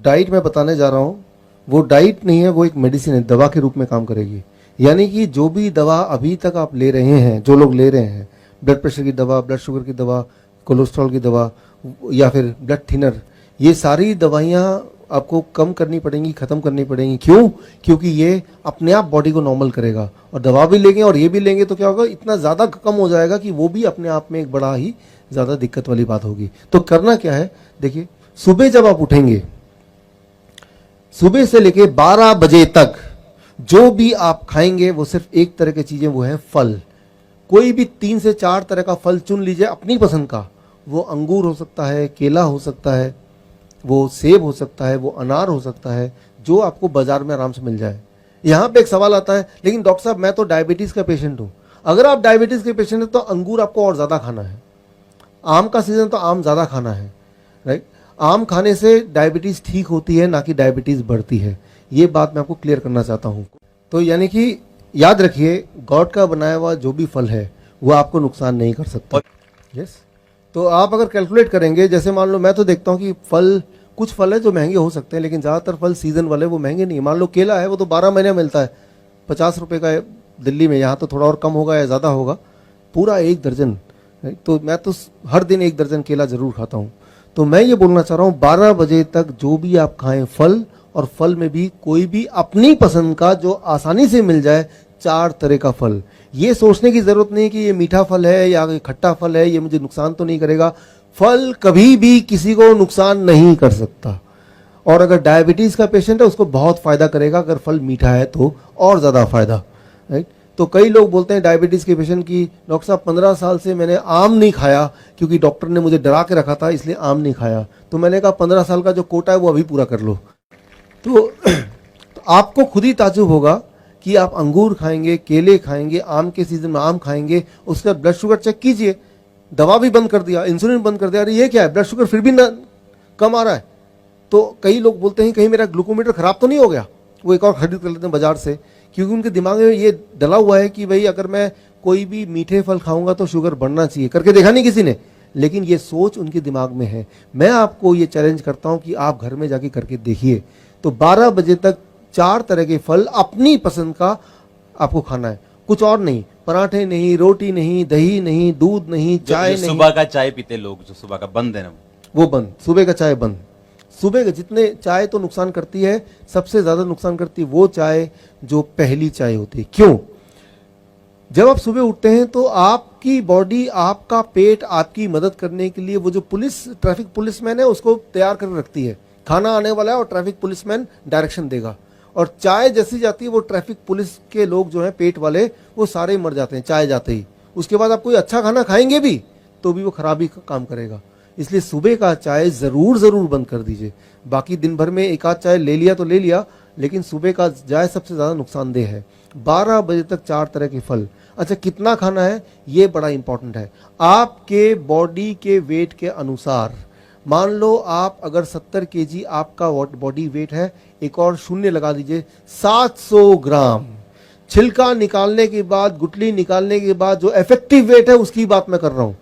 Diet मैं बताने जा रहा हूँ वो डाइट नहीं है, वो एक मेडिसिन है, दवा के रूप में काम करेगी। यानी कि जो भी दवा अभी तक आप ले रहे हैं, जो लोग ले रहे हैं, ब्लड प्रेशर की दवा, ब्लड शुगर की दवा, कोलेस्ट्रॉल की दवा या फिर ब्लड थिनर, ये सारी दवाइयाँ आपको कम करनी पड़ेंगी, ख़त्म करनी पड़ेंगी। क्यों? क्योंकि ये अपने आप बॉडी को नॉर्मल करेगा। और दवा भी लेंगे और ये भी लेंगे तो क्या होगा, इतना ज़्यादा कम हो जाएगा कि वो भी अपने आप में एक बड़ा ही ज़्यादा दिक्कत वाली बात होगी। तो करना क्या है, देखिए, सुबह जब आप उठेंगे, सुबह से लेके 12 बजे तक जो भी आप खाएंगे वो सिर्फ एक तरह की चीज़ें, वो है फल। कोई भी 3 से 4 तरह का फल चुन लीजिए अपनी पसंद का। वो अंगूर हो सकता है, केला हो सकता है, वो सेब हो सकता है, वो अनार हो सकता है, जो आपको बाजार में आराम से मिल जाए। यहाँ पे एक सवाल आता है, लेकिन डॉक्टर साहब मैं तो डायबिटीज़ का पेशेंट हूँ। अगर आप डायबिटीज़ के पेशेंट हैं तो अंगूर आपको और ज़्यादा खाना है। आम का सीज़न तो आम ज़्यादा खाना है, राइट। आम खाने से डायबिटीज़ ठीक होती है, ना कि डायबिटीज़ बढ़ती है। ये बात मैं आपको क्लियर करना चाहता हूँ। तो यानी कि याद रखिए, गॉड का बनाया हुआ जो भी फल है वो आपको नुकसान नहीं कर सकता। यस। तो आप अगर कैलकुलेट करेंगे, जैसे मान लो, मैं तो देखता हूँ कि फल, कुछ फल है जो महंगे हो सकते हैं, लेकिन ज़्यादातर फल सीज़न वाले वो महंगे नहीं। मान लो केला है, वो तो 12 महीने मिलता है, 50 रुपये का है दिल्ली में। यहाँ तो थोड़ा और कम होगा या ज़्यादा होगा, पूरा 1 दर्जन। तो मैं तो हर दिन 1 दर्जन केला ज़रूर खाता हूँ। तो मैं ये बोलना चाह रहा हूँ, 12 बजे तक जो भी आप खाएं फल, और फल में भी कोई भी अपनी पसंद का जो आसानी से मिल जाए, 4 तरह का फल। ये सोचने की ज़रूरत नहीं कि ये मीठा फल है या खट्टा फल है, ये मुझे नुकसान तो नहीं करेगा। फल कभी भी किसी को नुकसान नहीं कर सकता। और अगर डायबिटीज़ का पेशेंट है उसको बहुत फ़ायदा करेगा, अगर फल मीठा है तो और ज़्यादा फ़ायदा, राइट। तो कई लोग बोलते हैं डायबिटीज़ के पेशेंट की, डॉक्टर साहब 15 साल से मैंने आम नहीं खाया क्योंकि डॉक्टर ने मुझे डरा के रखा था, इसलिए आम नहीं खाया। तो मैंने कहा 15 साल का जो कोटा है वो अभी पूरा कर लो। तो आपको खुद ही ताज्जुब होगा कि आप अंगूर खाएंगे, केले खाएंगे, आम के सीजन में आम खाएंगे, उसका ब्लड शुगर चेक कीजिए, दवा भी बंद कर दिया, इंसुलिन बंद कर दिया, अरे ये क्या है, ब्लड शुगर फिर भी ना कम आ रहा है। तो कई लोग बोलते हैं कहीं मेरा ग्लूकोमीटर खराब तो नहीं हो गया, वो एक और खरीद कर लेते हैं बाजार से, क्योंकि उनके दिमाग में ये डला हुआ है कि भाई अगर मैं कोई भी मीठे फल खाऊंगा तो शुगर बढ़ना चाहिए। करके देखा नहीं किसी ने, लेकिन ये सोच उनके दिमाग में है। मैं आपको ये चैलेंज करता हूं कि आप घर में जाके करके देखिए। तो 12 बजे तक 4 तरह के फल अपनी पसंद का आपको खाना है, कुछ और नहीं। पराठे नहीं, रोटी नहीं, दही नहीं, दूध नहीं, चाय नहीं। सुबह का चाय पीते लोग, जो सुबह का बंद है ना, वो बंद। सुबह का चाय बंद। सुबह के जितने चाय तो नुकसान करती है, सबसे ज्यादा नुकसान करती है वो चाय जो पहली चाय होती है। क्यों? जब आप सुबह उठते हैं तो आपकी बॉडी, आपका पेट आपकी मदद करने के लिए, वो जो ट्रैफिक पुलिसमैन है उसको तैयार कर रखती है। खाना आने वाला है और ट्रैफिक पुलिसमैन डायरेक्शन देगा, और चाय जैसी जाती है वो ट्रैफिक पुलिस के लोग जो हैं पेट वाले, वो सारे मर जाते हैं चाय जाते ही। उसके बाद आप कोई अच्छा खाना खाएंगे भी तो भी वो खराब ही काम करेगा। इसलिए सुबह का चाय जरूर बंद कर दीजिए। बाकी दिन भर में एक आध चाय ले लिया तो ले लिया, लेकिन सुबह का चाय सबसे ज़्यादा नुकसानदेह है। 12 बजे तक 4 तरह के फल। अच्छा, कितना खाना है ये बड़ा इंपॉर्टेंट है। आपके बॉडी के वेट के अनुसार, मान लो आप अगर 70 केजी आपका बॉडी वेट है, एक और शून्य लगा दीजिए, 700 ग्राम। छिलका निकालने के बाद, गुठली निकालने के बाद जो इफेक्टिव वेट है उसकी बात मैं कर रहा हूँ।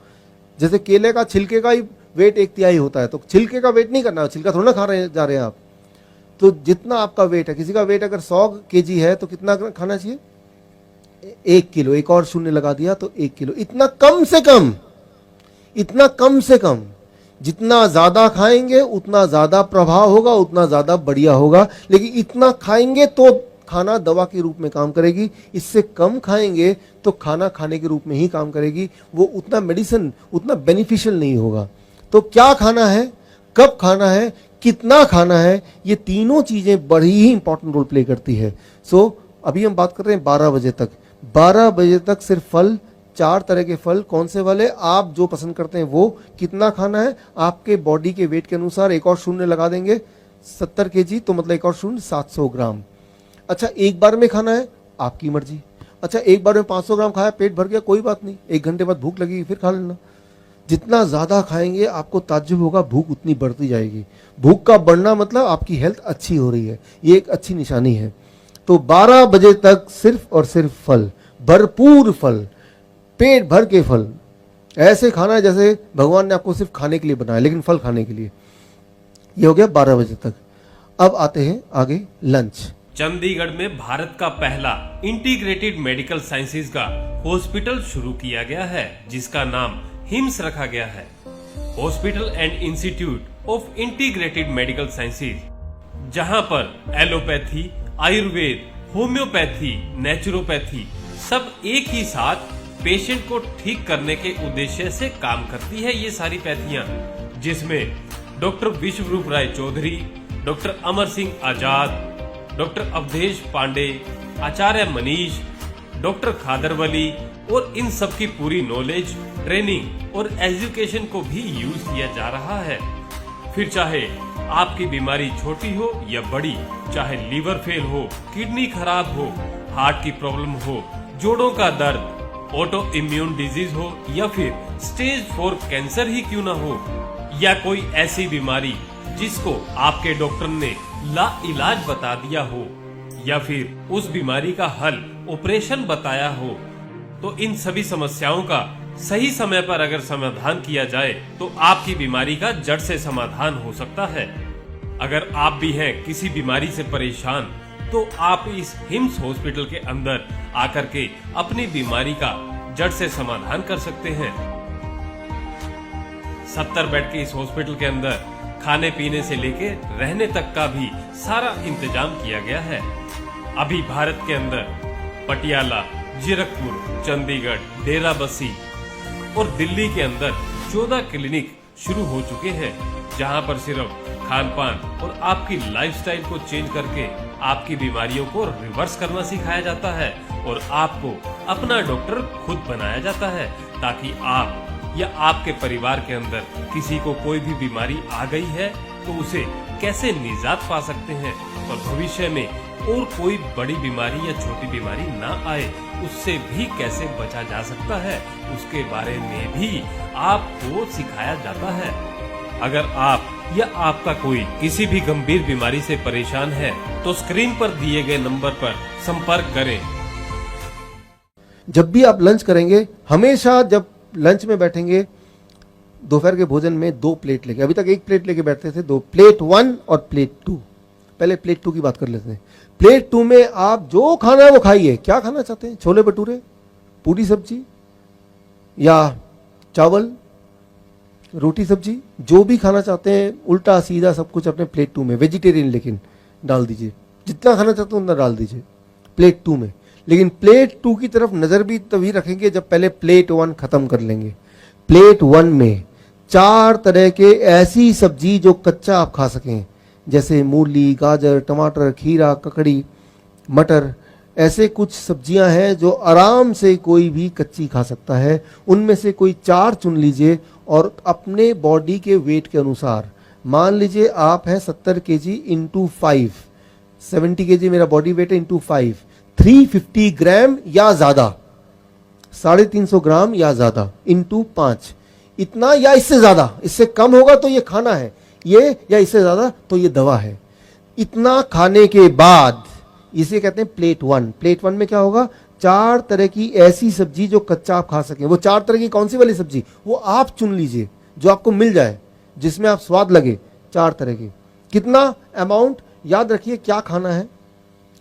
जैसे केले का छिलके का ही वेट 1/3 होता है, तो छिलके का वेट नहीं करना, छिलका थोड़ा ना जा रहे हैं आप। तो जितना आपका वेट है, किसी का वेट अगर 100 केजी है तो कितना खाना चाहिए? 1 किलो। एक और शून्य लगा दिया तो 1 किलो। इतना कम से कम, इतना कम से कम। जितना ज्यादा खाएंगे उतना ज्यादा प्रभाव होगा, उतना ज्यादा बढ़िया होगा। लेकिन इतना खाएंगे तो खाना दवा के रूप में काम करेगी, इससे कम खाएंगे तो खाना खाने के रूप में ही काम करेगी, वो उतना मेडिसिन, उतना बेनिफिशियल नहीं होगा। तो क्या खाना है, कब खाना है, कितना खाना है, ये तीनों चीजें बड़ी ही इंपॉर्टेंट रोल प्ले करती है। सो अभी हम बात कर रहे हैं 12 बजे तक। 12 बजे तक सिर्फ फल, 4 तरह के फल। कौन से वाले? आप जो पसंद करते हैं वो। कितना खाना है? आपके बॉडी के वेट के अनुसार एक और शून्य लगा देंगे। 70 केजी तो मतलब एक और शून्य 700 ग्राम। अच्छा, एक बार में खाना है, आपकी मर्जी। अच्छा, एक बार में 500 ग्राम खाया, पेट भर गया, कोई बात नहीं, 1 घंटे बाद भूख लगेगी फिर खा लेना। जितना ज्यादा खाएंगे आपको ताज्जुब होगा, भूख उतनी बढ़ती जाएगी। भूख का बढ़ना मतलब आपकी हेल्थ अच्छी हो रही है, ये एक अच्छी निशानी है। तो 12 बजे तक सिर्फ और सिर्फ फल, भरपूर फल, पेट भर के फल। ऐसे खाना है जैसे भगवान ने आपको सिर्फ खाने के लिए बनाया, लेकिन फल खाने के लिए। ये हो गया 12 बजे तक। अब आते हैं आगे लंच। चंडीगढ़ में भारत का पहला इंटीग्रेटेड मेडिकल साइंसेज का हॉस्पिटल शुरू किया गया है, जिसका नाम हिम्स रखा गया है। Hospital and institute of integrated medical sciences, जहां पर एलोपैथी, आयुर्वेद, होम्योपैथी, नेचुरोपैथी सब एक ही साथ पेशेंट को ठीक करने के उद्देश्य से काम करती है। ये सारी पैथियां, जिसमें डॉक्टर विश्वरूप राय चौधरी, डॉक्टर अमर सिंह आजाद, डॉक्टर अवधेश पांडे, आचार्य मनीष, डॉक्टर खादरवली और इन सब की पूरी नॉलेज, ट्रेनिंग और एजुकेशन को भी यूज किया जा रहा है। फिर चाहे आपकी बीमारी छोटी हो या बड़ी, चाहे लीवर फेल हो, किडनी खराब हो, हार्ट की प्रॉब्लम हो, जोड़ों का दर्द, ऑटो इम्यून डिजीज हो या फिर स्टेज 4 कैंसर ही क्यों ना हो, या कोई ऐसी बीमारी जिसको आपके डॉक्टर ने लाइलाज बता दिया हो, या फिर उस बीमारी का हल ऑपरेशन बताया हो, तो इन सभी समस्याओं का सही समय पर अगर समाधान किया जाए तो आपकी बीमारी का जड़ से समाधान हो सकता है। अगर आप भी हैं किसी बीमारी से परेशान, तो आप इस हिम्स हॉस्पिटल के अंदर आकर के अपनी बीमारी का जड़ से समाधान कर सकते हैं। 70 बेड के इस हॉस्पिटल के अंदर खाने पीने से लेके रहने तक का भी सारा इंतजाम किया गया है। अभी भारत के अंदर पटियाला, जीरकपुर, चंडीगढ़, डेराबस्सी और दिल्ली के अंदर 14 क्लिनिक शुरू हो चुके हैं, जहां पर सिर्फ खान पान और आपकी लाइफस्टाइल को चेंज करके आपकी बीमारियों को रिवर्स करना सिखाया जाता है और आपको अपना डॉक्टर खुद बनाया जाता है, ताकि आप या आपके परिवार के अंदर किसी को कोई भी बीमारी आ गई है तो उसे कैसे निजात पा सकते हैं और भविष्य में और कोई बड़ी बीमारी या छोटी बीमारी ना आए, उससे भी कैसे बचा जा सकता है, उसके बारे में भी आपको सिखाया जाता है। अगर आप या आपका कोई किसी भी गंभीर बीमारी से परेशान है तो स्क्रीन पर दिए गए नंबर पर संपर्क करें। जब भी आप लंच करेंगे, हमेशा जब लंच में बैठेंगे, दोपहर के भोजन में 2 प्लेट लेके, अभी तक 1 प्लेट लेके बैठते थे, 2 प्लेट 1 और प्लेट 2। पहले प्लेट 2 की बात कर लेते हैं। प्लेट 2 में आप जो खाना है वो खाइए। क्या खाना चाहते हैं? छोले भटूरे, पूरी सब्जी या चावल, रोटी सब्जी, जो भी खाना चाहते हैं, उल्टा सीधा सब कुछ अपने प्लेट 2 में, वेजिटेरियन लेकिन डाल दीजिए। जितना खाना चाहते हैं उतना डाल दीजिए प्लेट 2 में। लेकिन प्लेट 2 की तरफ नजर भी तभी रखेंगे जब पहले प्लेट 1 खत्म कर लेंगे। प्लेट 1 में 4 तरह के ऐसी सब्जी जो कच्चा आप खा सकें, जैसे मूली, गाजर, टमाटर, खीरा, ककड़ी, मटर, ऐसे कुछ सब्जियां हैं जो आराम से कोई भी कच्ची खा सकता है। उनमें से कोई 4 चुन लीजिए और अपने बॉडी के वेट के अनुसार, मान लीजिए आप हैं 70 kg इंटू 5, 70 kg मेरा बॉडी वेट है इंटू 5, 350 ग्राम या ज्यादा, 350 ग्राम या ज्यादा इंटू 5, इतना या इससे ज्यादा। इससे कम होगा तो ये खाना है ये, या इससे ज्यादा तो ये दवा है। इतना खाने के बाद इसे कहते हैं प्लेट 1। प्लेट 1 में क्या होगा? 4 तरह की ऐसी सब्जी जो कच्चा आप खा सकें। वो 4 तरह की कौन सी वाली सब्जी? वो आप चुन लीजिए जो आपको मिल जाए, जिसमें आप स्वाद लगे। 4 तरह की। कितना अमाउंट याद रखिए, क्या खाना है,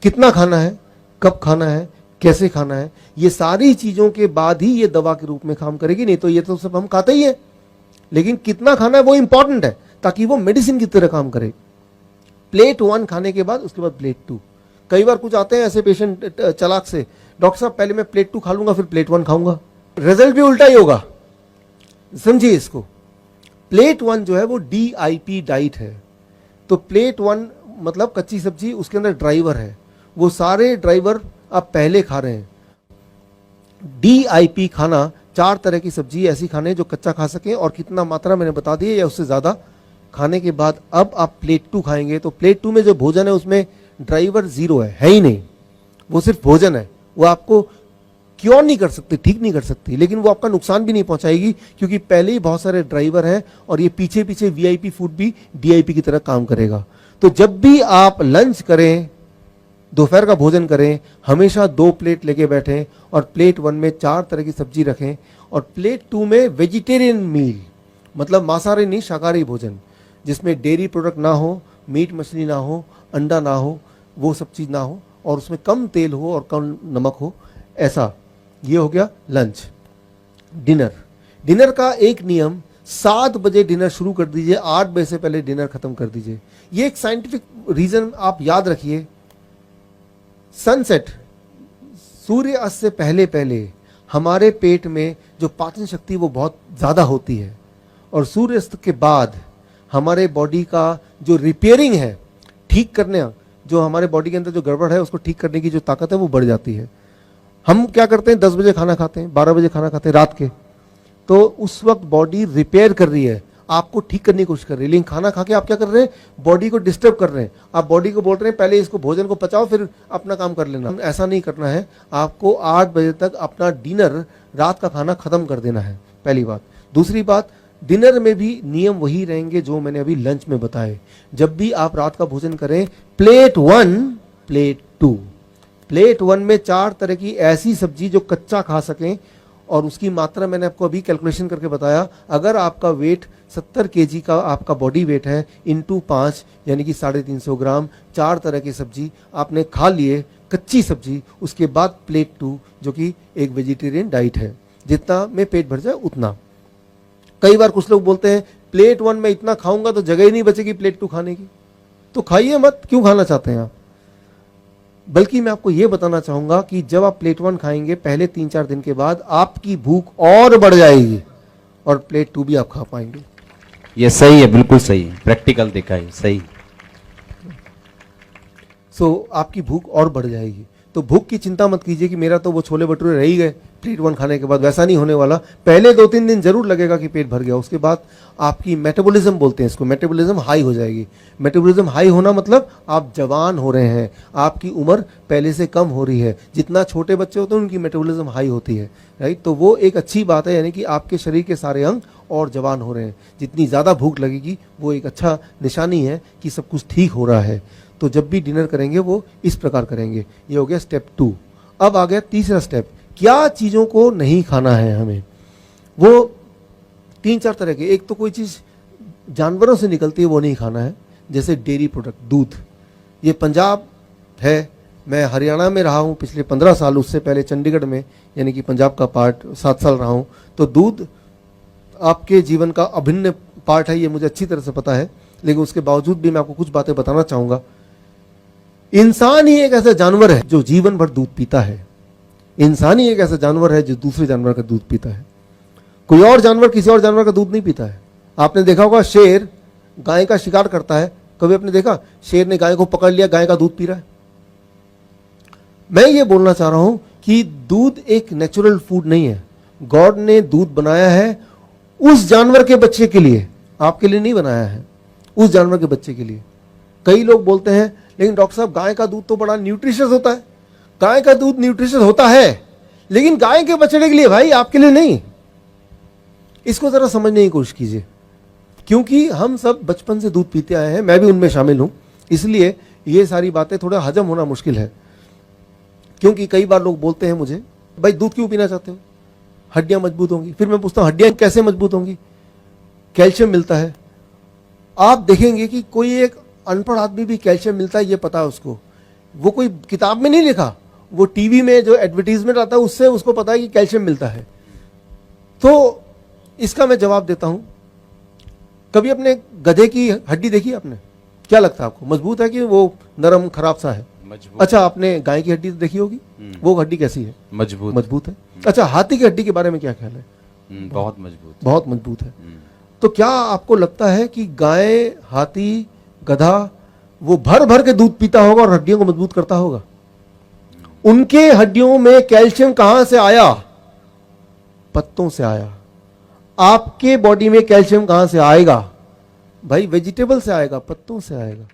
कितना खाना है, कब खाना है, कैसे खाना है, ये सारी चीजों के बाद ही ये दवा के रूप में काम करेगी। नहीं तो ये तो सब हम खाते ही है, लेकिन कितना खाना है वो इंपॉर्टेंट है ताकि वो मेडिसिन की तरह काम करे। प्लेट 1 खाने के बाद उसके बाद प्लेट 2। कई बार कुछ आते हैं ऐसे पेशेंट चालाक से, डॉक्टर साहब पहले मैं प्लेट 2 खा लूंगा फिर प्लेट 1 खाऊंगा। रिजल्ट भी उल्टा ही होगा, समझिए इसको। प्लेट 1 जो है वो DIP डाइट है। तो प्लेट 1 मतलब कच्ची सब्जी, उसके अंदर ड्राइवर है, वो सारे ड्राइवर आप पहले खा रहे हैं। DIP खाना 4 तरह की सब्जी ऐसी खाने जो कच्चा खा सकें, और कितना मात्रा मैंने बता दी है या उससे ज्यादा खाने के बाद अब आप प्लेट 2 खाएंगे। तो प्लेट 2 में जो भोजन है उसमें ड्राइवर 0 है ही नहीं, वो सिर्फ भोजन है। वो आपको क्योर नहीं कर सकती, ठीक नहीं कर सकती, लेकिन वो आपका नुकसान भी नहीं पहुंचाएगी क्योंकि पहले ही बहुत सारे ड्राइवर हैं और ये पीछे पीछे VIP फूड भी DIP की तरह काम करेगा। तो जब भी आप लंच करें, दोपहर का भोजन करें, हमेशा 2 प्लेट लेके बैठें और प्लेट 1 में 4 तरह की सब्जी रखें और प्लेट 2 में वेजिटेरियन मील, मतलब मांसाहारी नहीं शाकाहारी भोजन, जिसमें डेयरी प्रोडक्ट ना हो, मीट मछली ना हो, अंडा ना हो, वो सब चीज़ ना हो, और उसमें कम तेल हो और कम नमक हो, ऐसा। ये हो गया लंच। डिनर का एक नियम, 7 बजे डिनर शुरू कर दीजिए, 8 बजे से पहले डिनर खत्म कर दीजिए। ये एक साइंटिफिक रीजन आप याद रखिए। सनसेट, सूर्यास्त से पहले पहले हमारे पेट में जो पाचन शक्ति वो बहुत ज़्यादा होती है, और सूर्यास्त के बाद हमारे बॉडी का जो रिपेयरिंग है, ठीक करने, जो हमारे बॉडी के अंदर जो गड़बड़ है उसको ठीक करने की जो ताकत है वो बढ़ जाती है। हम क्या करते हैं, 10 बजे खाना खाते हैं, 12 बजे खाना खाते हैं रात के, तो उस वक्त बॉडी रिपेयर कर रही है, आपको ठीक करने की कोशिश कर रही है। लेकिन खाना खा के आप क्या कर रहे हैं, बॉडी को डिस्टर्ब कर रहे हैं। आप बॉडी को बोल रहे हैं पहले इसको भोजन को पचाओ फिर अपना काम कर लेना। ऐसा नहीं करना है, आपको 8 बजे तक अपना डिनर, रात का खाना खत्म कर देना है, पहली बात। दूसरी बात, डिनर में भी नियम वही रहेंगे जो मैंने अभी लंच में बताए। जब भी आप रात का भोजन करें, प्लेट 1, प्लेट 2, प्लेट 1 में 4 तरह की ऐसी सब्जी जो कच्चा खा सकें, और उसकी मात्रा मैंने आपको अभी कैलकुलेशन करके बताया। अगर आपका वेट 70 kg का आपका बॉडी वेट है, इंटू 5 यानी कि 350 ग्राम, 4 तरह की सब्जी आपने खा लिए, कच्ची सब्जी। उसके बाद प्लेट 2 जो कि एक वेजिटेरियन डाइट है, जितना में पेट भर जाए उतना। कई बार कुछ लोग बोलते हैं प्लेट 1 में इतना खाऊंगा तो जगह ही नहीं बचेगी प्लेट 2 खाने की, तो खाइए मत। क्यों खाना चाहते हैं आप? बल्कि मैं आपको यह बताना चाहूंगा कि जब आप प्लेट 1 खाएंगे, पहले 3-4 दिन के बाद आपकी भूख और बढ़ जाएगी, और प्लेट 2 भी आप खा पाएंगे। ये सही है, बिल्कुल सही है, प्रैक्टिकल देखा है, सही। सो आपकी भूख और बढ़ जाएगी। तो भूख की चिंता मत कीजिए कि मेरा तो वो छोले भटूरे रह ही गए प्लेट 1 खाने के बाद, वैसा नहीं होने वाला। पहले 2-3 दिन जरूर लगेगा कि पेट भर गया, उसके बाद आपकी मेटाबॉलिज्म बोलते हैं इसको, मेटाबॉलिज्म हाई हो जाएगी। मेटाबॉलिज्म हाई होना मतलब आप जवान हो रहे हैं, आपकी उम्र पहले से कम हो रही है। जितना छोटे बच्चे होते हैं उनकी मेटाबॉलिज्म हाई होती है, राइट। तो वो एक अच्छी बात है, यानी कि आपके शरीर के सारे अंग और जवान हो रहे हैं। जितनी ज़्यादा भूख लगेगी वो एक अच्छा निशानी है कि सब कुछ ठीक हो रहा है। तो जब भी डिनर करेंगे वो इस प्रकार करेंगे। ये हो गया स्टेप 2। अब आ गया तीसरा स्टेप, क्या चीज़ों को नहीं खाना है हमें। वो 3-4 तरह के, एक तो कोई चीज़ जानवरों से निकलती है वो नहीं खाना है, जैसे डेयरी प्रोडक्ट, दूध। ये पंजाब है, मैं हरियाणा में रहा हूँ पिछले 15 साल, उससे पहले चंडीगढ़ में यानी कि पंजाब का पार्ट 7 साल रहा हूँ। तो दूध आपके जीवन का अभिन्न पार्ट है, ये मुझे अच्छी तरह से पता है। लेकिन उसके बावजूद भी मैं आपको कुछ बातें बताना चाहूँगा। इंसान ही एक ऐसा जानवर है जो जीवन भर दूध पीता है। इंसान ही एक ऐसा जानवर है जो दूसरे जानवर का दूध पीता है। कोई और जानवर किसी और जानवर का दूध नहीं पीता है। आपने देखा होगा शेर गाय का शिकार करता है, कभी आपने देखा शेर ने गाय को पकड़ लिया, गाय का दूध पी रहा है? मैं ये बोलना चाह रहा हूं कि दूध एक नेचुरल फूड नहीं है। गॉड ने दूध बनाया है उस जानवर के बच्चे के लिए, आपके लिए नहीं बनाया है, उस जानवर के बच्चे के लिए। कई लोग बोलते हैं लेकिन डॉक्टर साहब गाय का दूध तो बड़ा न्यूट्रिशियस होता है। गाय का दूध न्यूट्रिशियस होता है लेकिन गाय के बछड़े के लिए भाई, आपके लिए नहीं। इसको जरा समझने की कोशिश कीजिए, क्योंकि हम सब बचपन से दूध पीते आए हैं, मैं भी उनमें शामिल हूं, इसलिए ये सारी बातें थोड़ा हजम होना मुश्किल है। क्योंकि कई बार लोग बोलते हैं मुझे, भाई दूध क्यों पीना चाहते हो, हड्डियां मजबूत होंगी। फिर मैं पूछता हूं हड्डियां कैसे मजबूत होंगी? कैल्शियम मिलता है। आप देखेंगे कि कोई एक अनपढ़ आदमी भी कैल्शियम मिलता है ये पता है उसको, वो कोई किताब में नहीं लिखा, वो टीवी में जो एडवर्टीजमेंट आता है उससे उसको पता है कि कैल्शियम मिलता है। तो इसका मैं जवाब देता हूं, कभी अपने गधे की हड्डी देखी आपने? क्या लगता है आपको, मजबूत है कि वो नरम खराब सा है? मजबूत। अच्छा, आपने गाय की हड्डी तो देखी होगी, वो हड्डी कैसी है? मजबूत। मजबूत है। अच्छा, हाथी की हड्डी के बारे में क्या ख्याल है? बहुत मजबूत, बहुत मजबूत है। तो क्या आपको लगता है कि गाय, हाथी, गधा वो भर भर के दूध पीता होगा और हड्डियों को मजबूत करता होगा? उनके हड्डियों में कैल्शियम कहां से आया? पत्तों से आया। आपके बॉडी में कैल्शियम कहां से आएगा? भाई वेजिटेबल से आएगा, पत्तों से आएगा।